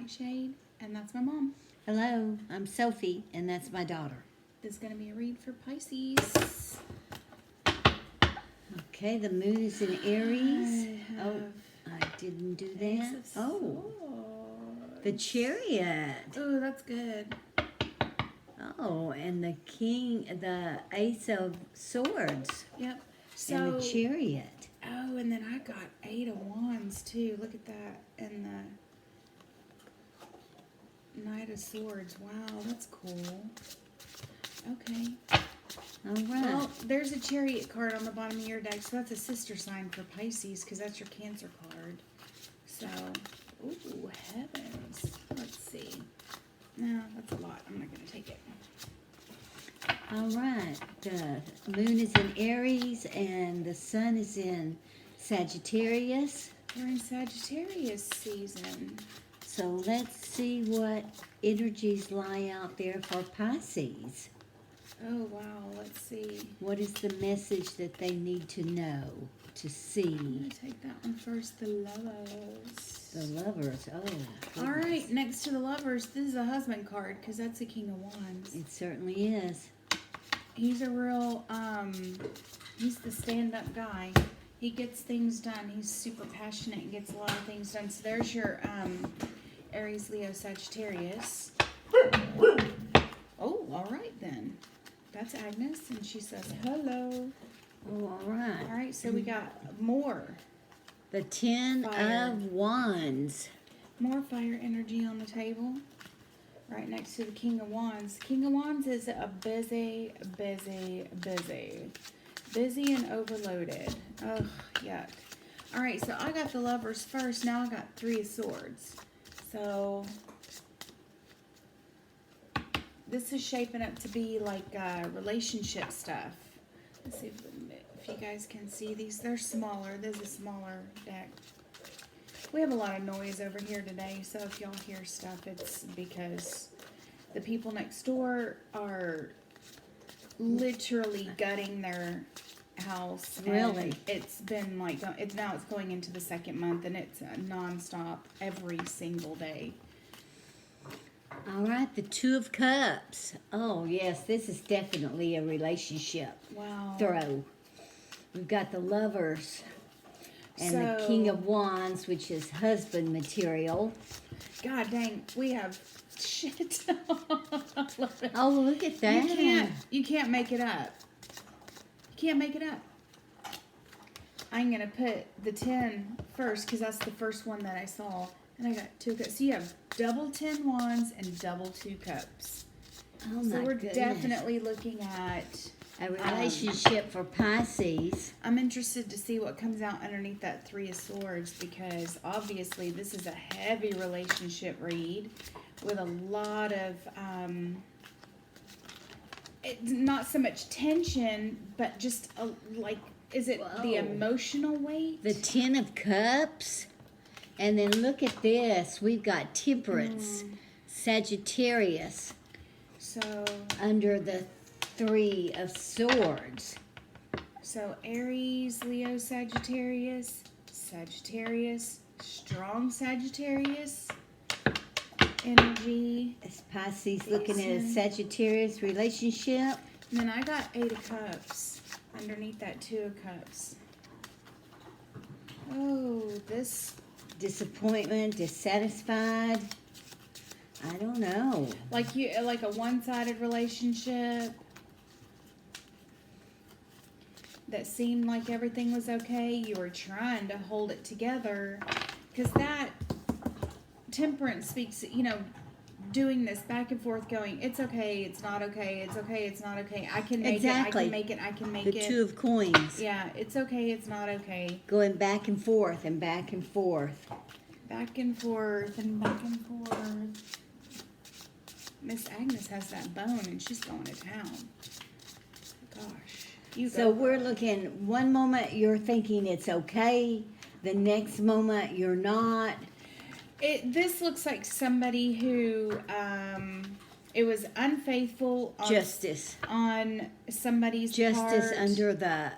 NightShade, and that's my mom. Hello, I'm Sophie, and that's my daughter. This is going to be a read for Pisces. Okay, the moon is in Aries. I didn't do that. The Chariot. Oh, that's good. Oh, and the Ace of Swords. Yep. And the Chariot. Oh, and then I got 8 of Wands too. Look at that. And the Knight of Swords. Wow, that's cool. Okay. All right. Well, there's a Chariot card on the bottom of your deck, so that's a sister sign for Pisces because that's your Cancer card. So, ooh, heavens. Let's see. No, that's a lot. I'm not going to take it. All right. The moon is in Aries, and the sun is in Sagittarius. We're in Sagittarius season. So let's see what energies lie out there for Pisces. Oh, wow. Let's see. What is the message that they need to know, to see? I'm going to take that one first. The Lovers. The Lovers. Oh, goodness. All right. Next to the Lovers, this is a husband card because that's the King of Wands. It certainly is. He's a real, he's the stand-up guy. He gets things done. He's super passionate and gets a lot of things done. So there's your Aries, Leo, Sagittarius. Oh, all right then. That's Agnes, and she says hello. Oh, all right. All right, so we got more. The Ten of Wands. More fire energy on the table. Right next to the King of Wands. King of Wands is a busy and overloaded. Ugh, yuck. All right, so I got the Lovers first. Now I got 3 of Swords. So this is shaping up to be like relationship stuff. Let's see if you guys can see these. They're smaller. This is a smaller deck. We have a lot of noise over here today, so if y'all hear stuff, it's because the people next door are literally gutting their house. Really? It's been like, it's going into the 2nd month, and it's nonstop every single day. All right, the Two of Cups. Oh, yes, this is definitely a relationship throw. We've got the Lovers. And the King of Wands, which is husband material. God dang, we have shit. Oh, look at that. You can't make it up. You can't make it up. I'm going to put the 10 first because that's the first one that I saw. And I got 2 cups. So you have double 10 wands and double 2 cups. Oh, so we're goodness. definitely looking at a relationship for Pisces. I'm interested to see what comes out underneath that 3 of Swords because obviously this is a heavy relationship read with a lot of, not so much tension, but just is it the emotional weight? The 10 of Cups. And then look at this. We've got Temperance, Sagittarius. So under the 3 of Swords. So Aries, Leo, Sagittarius, strong Sagittarius energy. Is Pisces looking at a Sagittarius relationship? And then I got 8 of Cups underneath that 2 of Cups. Oh, this disappointment, dissatisfied. I don't know. Like a one-sided relationship that seemed like everything was okay. You were trying to hold it together because that Temperance speaks, doing this back and forth going, it's okay, it's not okay, it's okay, it's not okay. I can make it, I can make it, I can make it. The 2 of Coins. Yeah, it's okay, it's not okay. Going back and forth and back and forth. Back and forth and back and forth. Miss Agnes has that bone and she's going to town. Gosh. So we're looking, one moment you're thinking it's okay, the next moment you're not. This looks like somebody who it was unfaithful on somebody's Justice part. Under the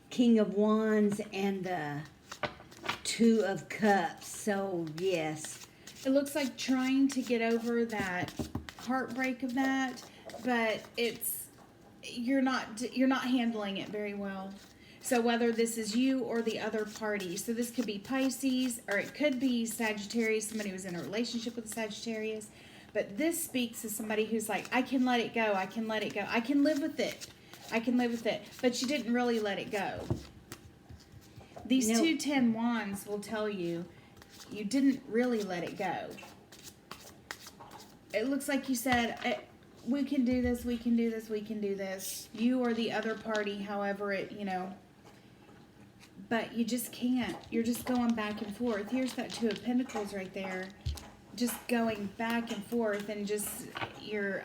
King of Wands and the 2 of Cups. So yes, It looks like trying to get over that heartbreak of that, but you're not handling it very well. So whether this is you or the other party, so this could be Pisces or it could be Sagittarius, somebody who's in a relationship with a Sagittarius. But this speaks to somebody who's like, I can let it go. I can let it go. I can live with it. I can live with it. But you didn't really let it go. These Nope. 2 10 wands will tell you, you didn't really let it go. It looks like you said, we can do this, we can do this, we can do this. You or the other party, however it, but you just can't. You're just going back and forth. Here's that 2 of Pentacles right there. Just going back and forth and just you're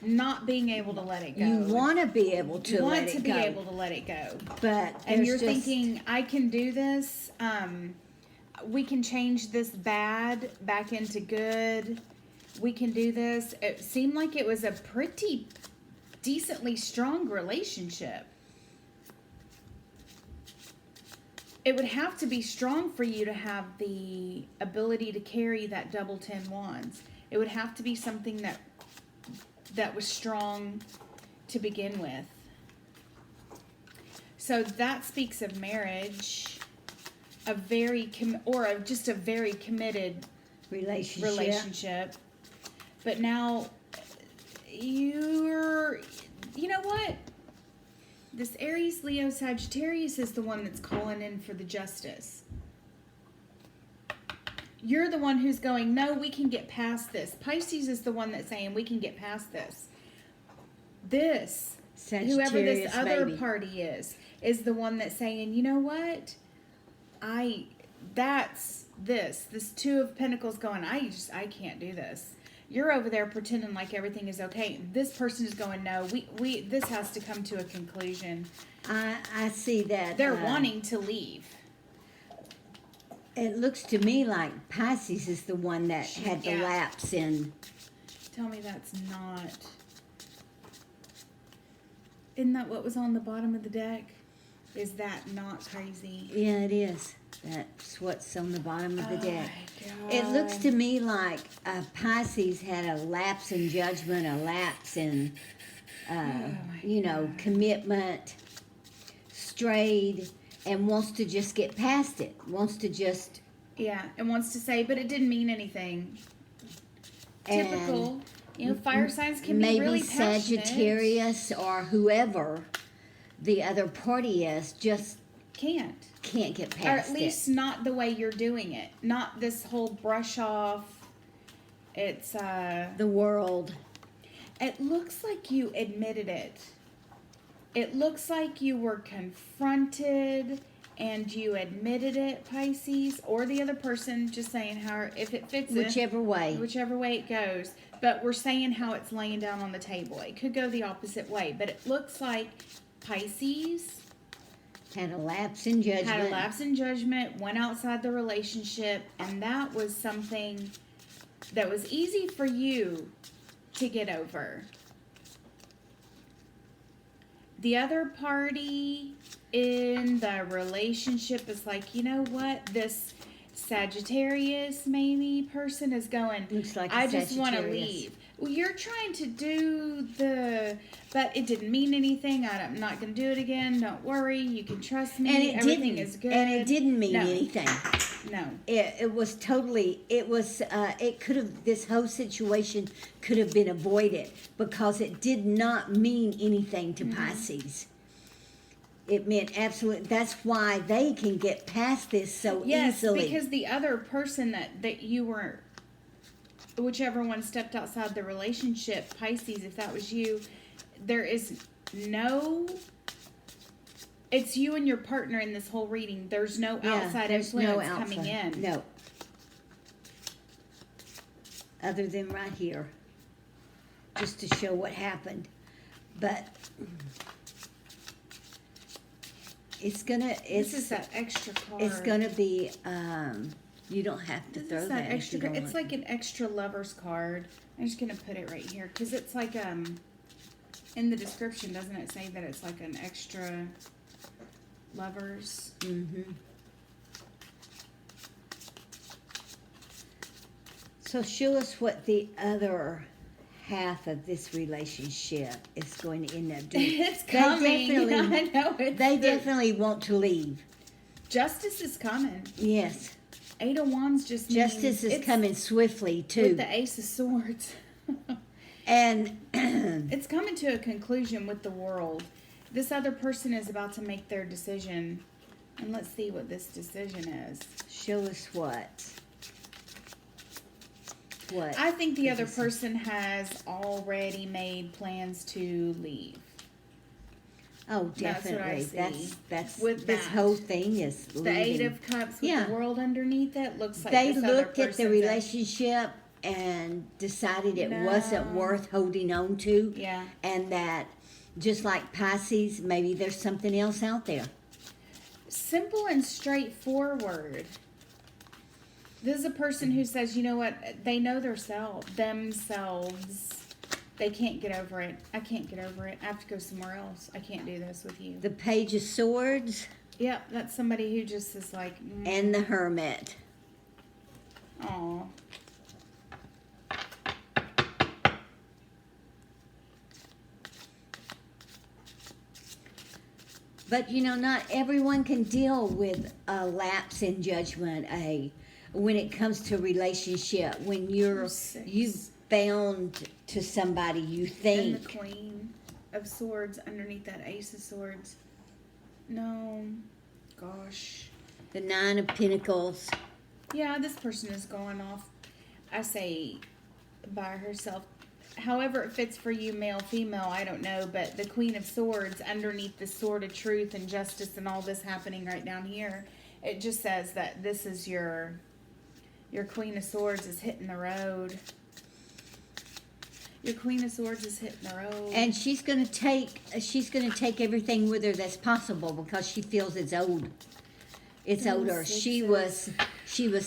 not being able to let it go. You want to be able to let it go. You want to be able to let it go. But and you're thinking, I can do this. We can change this bad back into good. We can do this. It seemed like it was a pretty decently strong relationship. It would have to be strong for you to have the ability to carry that double 10 wands. It would have to be something that was strong to begin with. So that speaks of marriage, a very just a very committed relationship. But now you know what? This Aries, Leo, Sagittarius is the one that's calling in for the justice. You're the one who's going, no, we can get past this. Pisces is the one that's saying, we can get past this. This, whoever this other party is the one that's saying, you know what? This 2 of Pentacles going, I can't do this. You're over there pretending like everything is okay. This person is going, no, this has to come to a conclusion. I see that. They're wanting to leave. It looks to me like Pisces is the one that had the lapse in. Tell me that's not. Isn't that what was on the bottom of the deck? Is that not crazy? Yeah, it is. That's what's on the bottom of the deck. My God. It looks to me like Pisces had a lapse in judgment, a lapse in, commitment, strayed, and wants to just get past it. Wants to just... Yeah, and wants to say, but it didn't mean anything. Typical. Fire signs can be really passionate. Maybe Sagittarius or whoever the other party is just... Can't get past it. Or at least not the way you're doing it. Not this whole brush off. It's the world. It looks like you admitted it. It looks like you were confronted and you admitted it, Pisces, or the other person, just saying how, if it fits whichever way it goes. But we're saying how it's laying down on the table. It could go the opposite way, but it looks like Pisces had a lapse in judgment. Went outside the relationship, and that was something that was easy for you to get over. The other party in the relationship is like, you know what? This Sagittarius maybe person is going, looks like I just want to leave. Well, you're trying to do but it didn't mean anything. I'm not going to do it again. Don't worry. You can trust me. Everything is good. And it didn't mean anything. No. It was totally, it could have, this whole situation could have been avoided because it did not mean anything to Pisces. It meant absolutely, that's why they can get past this so easily. Yes, because the other person that you were, whichever one stepped outside the relationship, Pisces, if that was you, there is it's you and your partner in this whole reading. There's no outside influence coming in. No. Other than right here. Just to show what happened. But this is that extra card. It's gonna be, you don't have to throw that extra. It's like an extra lover's card. I'm just gonna put it right here because it's like in the description, doesn't it say that it's like an extra lovers? Mm-hmm. So show us what the other half of this relationship is going to end up doing. It's coming. Definitely, I know it's they definitely want to leave. Justice is coming. Yes. 8 of Wands just means Justice is coming swiftly, too. with the Ace of Swords. And it's coming to a conclusion with the world. This other person is about to make their decision. And let's see what this decision is. Show us what. What? I think the other person has already made plans to leave. Oh, definitely. That's what I see. That's with this that. whole thing is The leaving. 8 of Cups with the world underneath it looks like they this other looked at the person's relationship and decided it wasn't worth holding on to. Yeah. And that, just like Pisces, maybe there's something else out there. Simple and straightforward. This is a person who says, you know what, they know themselves. They can't get over it. I can't get over it. I have to go somewhere else. I can't do this with you. The Page of Swords. Yep, that's somebody who just is like... And the Hermit. Aw. But, you know, not everyone can deal with a lapse in judgment, when it comes to relationship, when you've bound to somebody you think. And the Queen of Swords underneath that Ace of Swords. No. Gosh. The Nine of Pentacles. Yeah, this person is going off, I say, by herself. However it fits for you, male, female, I don't know. But the Queen of Swords underneath the Sword of Truth and Justice and all this happening right down here, it just says that this is your Queen of Swords is hitting the road. Your Queen of Swords is hitting the road. And she's gonna take everything with her that's possible because she feels it's old. It's older. She was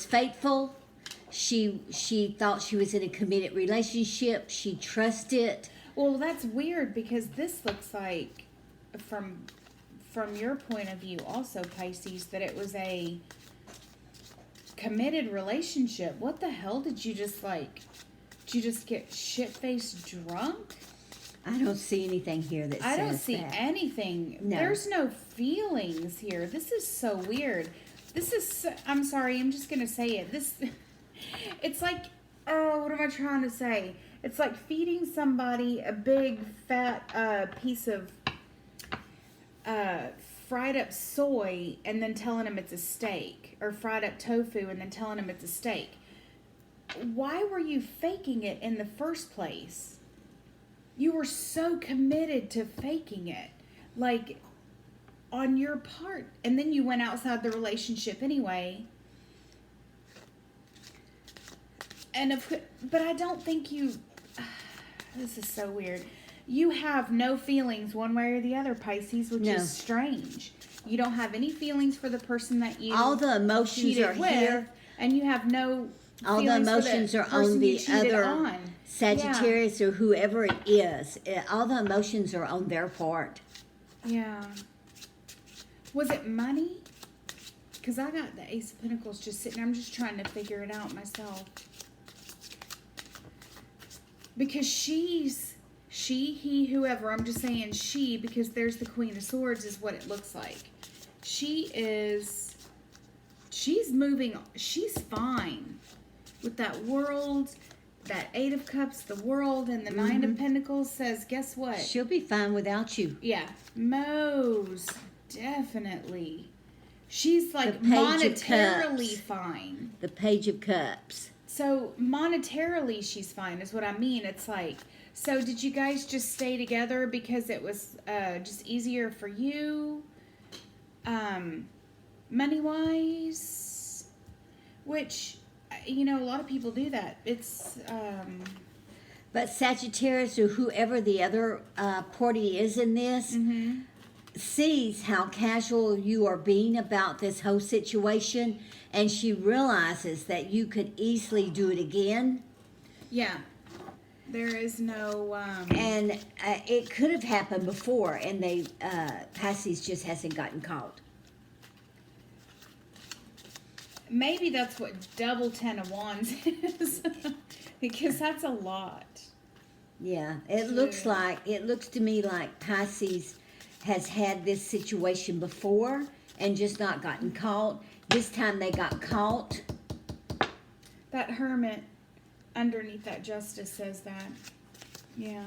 faithful. She thought she was in a committed relationship. She trusted. Well, that's weird because this looks like, from your point of view also, Pisces, that it was a committed relationship. What the hell did you just like? Did you just get shit-faced drunk? I don't see anything here that says I don't see that. anything. No. There's no feelings here. This is so weird. This is, I'm sorry, I'm just going to say it. It's like, oh, what am I trying to say? It's like feeding somebody a big fat piece of fried up soy and then telling them it's a steak, or fried up tofu and then telling them it's a steak. Why were you faking it in the first place? You were so committed to faking it, like, on your part, and then you went outside the relationship anyway. But I don't think you. This is so weird. You have no feelings one way or the other, Pisces, which is strange. You don't have any feelings for the person that you all the emotions are with, here, and you have no. All the emotions are on the other Sagittarius or whoever it is. All the emotions are on their part. Yeah. Was it money? Because I got the Ace of Pentacles just sitting there. I'm just trying to figure it out myself. Because he, whoever, I'm just saying she, because there's the Queen of Swords is what it looks like. She's moving, she's fine. With that world, that 8 of Cups, the world, and the 9 of Pentacles says, guess what? She'll be fine without you. Yeah, most definitely. She's like monetarily fine. The Page of Cups. So monetarily she's fine is what I mean. It's like, so did you guys just stay together because it was just easier for you? Money-wise? Which, you know, a lot of people do that. It's, But Sagittarius or whoever the other party is in this sees how casual you are being about this whole situation, and she realizes that you could easily do it again. Yeah. There is no... And it could have happened before, and Pisces just hasn't gotten caught. maybe that's what double 10 of Wands is. Because that's a lot. Yeah, it looks to me like Pisces has had this situation before and just not gotten caught. This time they got caught. That Hermit underneath that Justice says that. Yeah.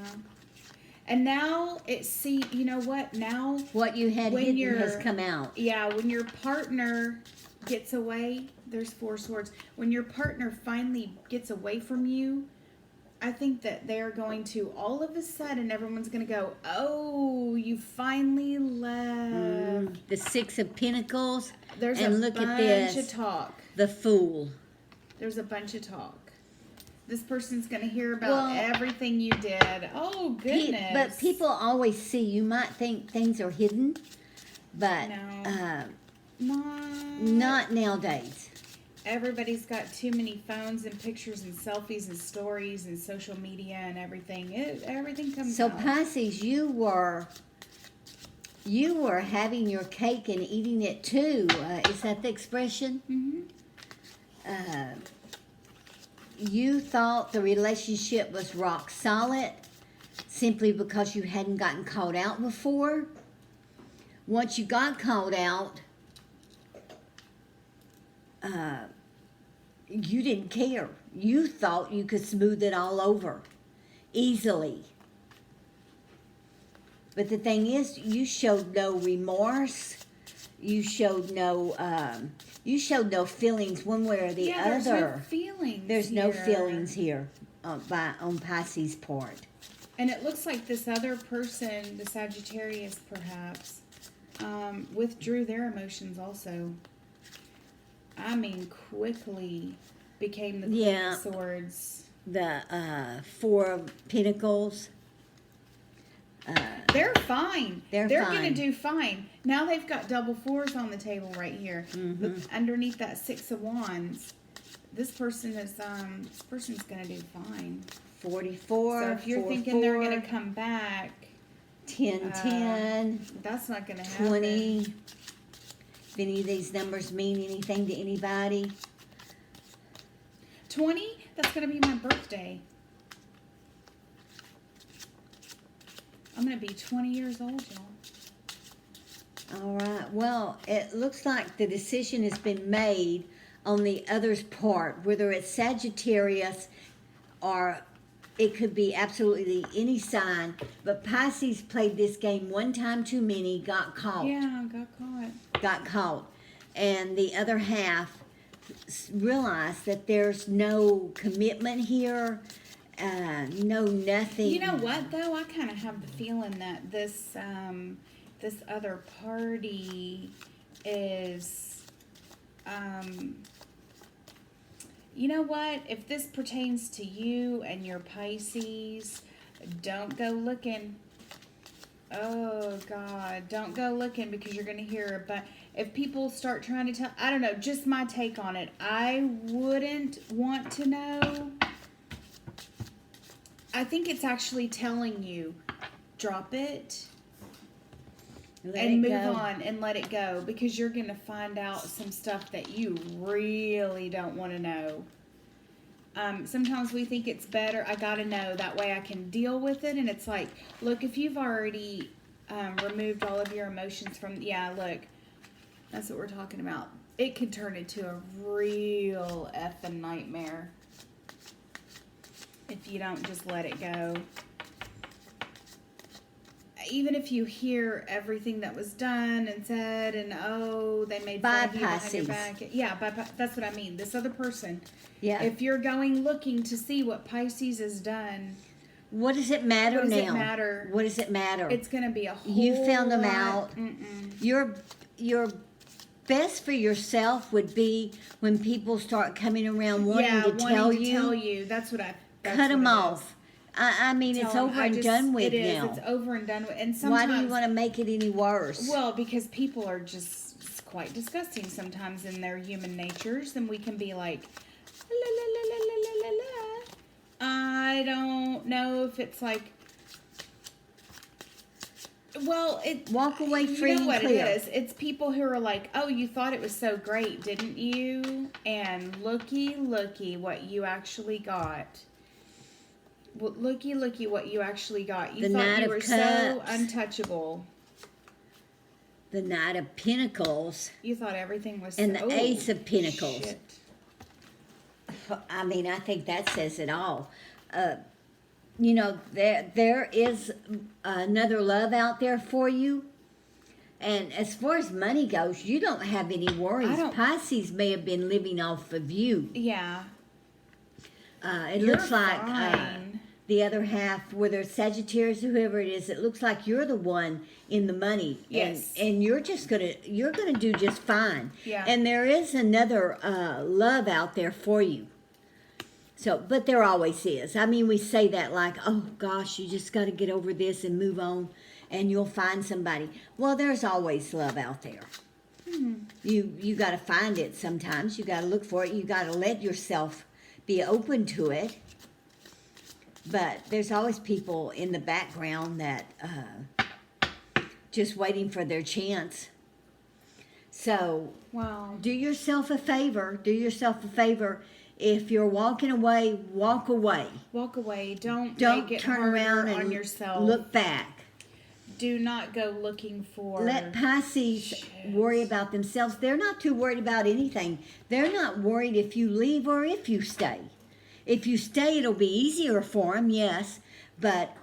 And now you know what? Now what you had when hidden has come out. Yeah, when your partner gets away, there's 4 swords. When your partner finally gets away from you, I think that they're going to, all of a sudden, everyone's going to go, oh, you finally left. The 6 of Pentacles. There's and a look bunch at this, of talk. The Fool. There's a bunch of talk. This person's going to hear about everything you did. Oh, goodness. But people always see. You might think things are hidden, but not nowadays. Everybody's got too many phones and pictures and selfies and stories and social media and everything. Everything comes out. So Pisces, you were having your cake and eating it too. Is that the expression? Mm-hmm. You thought the relationship was rock solid simply because you hadn't gotten called out before. Once you got called out, you didn't care. You thought you could smooth it all over easily. But the thing is, you showed no remorse. You showed no feelings one way or the other. There's no feelings. There's no feelings here on Pisces' part. And it looks like this other person, the Sagittarius perhaps, withdrew their emotions also. I mean, quickly became the Queen of Swords. The 4 of Pentacles. They're fine. They're fine. going to do fine. Now they've got double 4s on the table right here. But underneath that 6 of Wands, this person is this person's going to do fine. 44. So if you're thinking they're going to come back, 10. that's not going to happen. 20. If any of these numbers mean anything to anybody. 20. That's going to be my birthday. I'm going to be 20 years old, y'all. All right. Well, it looks like the decision has been made on the other's part, whether it's Sagittarius or it could be absolutely any sign. But Pisces played this game one time too many, got caught. Yeah, got caught. Got caught. And the other half realized that there's no commitment here. No, nothing. You know what, though? I kind of have the feeling that this other party is, you know what? If this pertains to you and your Pisces, don't go looking. Oh, God. Don't go looking because you're going to hear about. If people start trying to tell, I don't know, just my take on it. I wouldn't want to know. I think it's actually telling you, drop it and move on and let it go, because you're going to find out some stuff that you really don't want to know. Sometimes we think it's better, I got to know, that way I can deal with it. And it's like, look, if you've already removed all of your emotions from, look, that's what we're talking about. It could turn into a real effing nightmare if you don't just let it go. Even if you hear everything that was done and said, and they made fun of you behind your back. Yeah, that's what I mean. This other person. Yeah. If you're going looking to see what Pisces has done, what does it matter now? What does it matter? It's going to be a whole You found them lot. out. Your best for yourself would be when people start coming around wanting to tell you. That's what I. Cut them off. I mean, it's over and done with now. It's over and done with. And sometimes, why do you want to make it any worse? Well, because people are just quite disgusting sometimes in their human natures, and we can be like, la la la la la la la. I don't know if it's like, Well, Walk away free you know and what clear. it is. It's people who are like, "Oh, you thought it was so great, didn't you?" And looky what you actually got. Well, looky what you actually got. You The thought Knight you of were so Cups. untouchable. The Knight of Pentacles. You thought everything was And so, the Ace of Pentacles. Shit. I mean, I think that says it all. You know, there is another love out there for you. And as far as money goes, you don't have any worries. Pisces may have been living off of you. Yeah. It You're looks like fine. the other half, whether it's Sagittarius or whoever it is, it looks like you're the one in the money. Yes. And you're gonna do just fine. Yeah. And there is another love out there for you. So, but there always is. I mean, we say that like, oh gosh, you just got to get over this and move on, and you'll find somebody. Well, there's always love out there. You got to find it sometimes. You got to look for it. You got to let yourself be open to it. But there's always people in the background that just waiting for their chance. So, Wow. do yourself a favor. Do yourself a favor. If you're walking away, walk away. Walk away. Don't make it turn harder around on and yourself. look back. Do not go looking for. Let Pisces worry about themselves. They're not too worried about anything. They're not worried if you leave or if you stay. If you stay, it'll be easier for them, yes. But,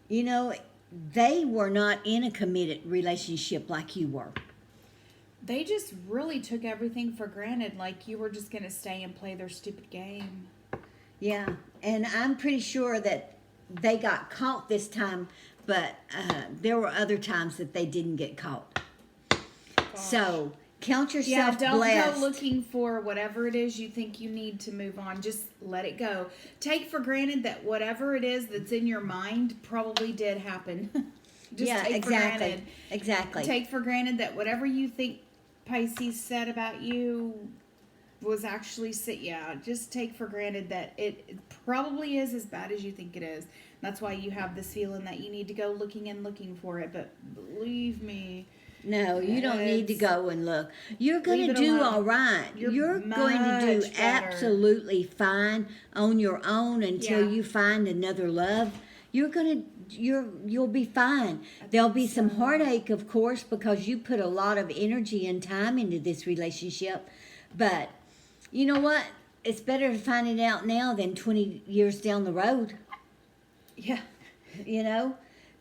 you know, they were not in a committed relationship like you were. They just really took everything for granted, like you were just going to stay and play their stupid game. Yeah, and I'm pretty sure that they got caught this time, but there were other times that they didn't get caught. Gosh. So, count Yeah, yourself don't blessed. go looking for whatever it is you think you need to move on. Just let it go. Take for granted that whatever it is that's in your mind probably did happen. Just take for granted. Exactly. Take for granted that whatever you think Pisces said about you was actually just take for granted that it probably is as bad as you think it is. That's why you have this feeling that you need to go looking for it. But believe me, no, you don't need to go and look. You're going to Leave it do alone. all right. You're going to do much better. absolutely fine on your own until you find another love. You'll be fine. There'll be some heartache, of course, because you put a lot of energy and time into this relationship. But you know what? It's better to find it out now than 20 years down the road. Yeah. You know?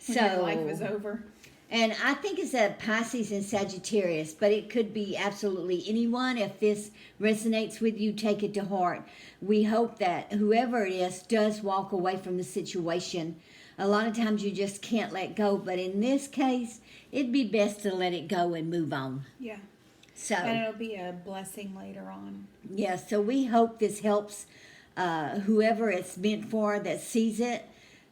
When your life is over. And I think it's a Pisces and Sagittarius, but it could be absolutely anyone. If this resonates with you, take it to heart. We hope that whoever it is does walk away from the situation. A lot of times you just can't let go, but in this case, it'd be best to let it go and move on. Yeah. So, And it'll be a blessing later on. yeah, so we hope this helps whoever it's meant for that sees it.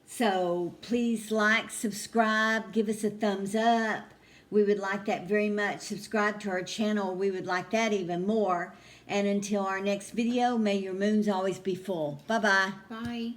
So please like, subscribe, give us a thumbs up. We would like that very much. Subscribe to our channel. We would like that even more. And until our next video, may your moons always be full. Bye-bye. Bye.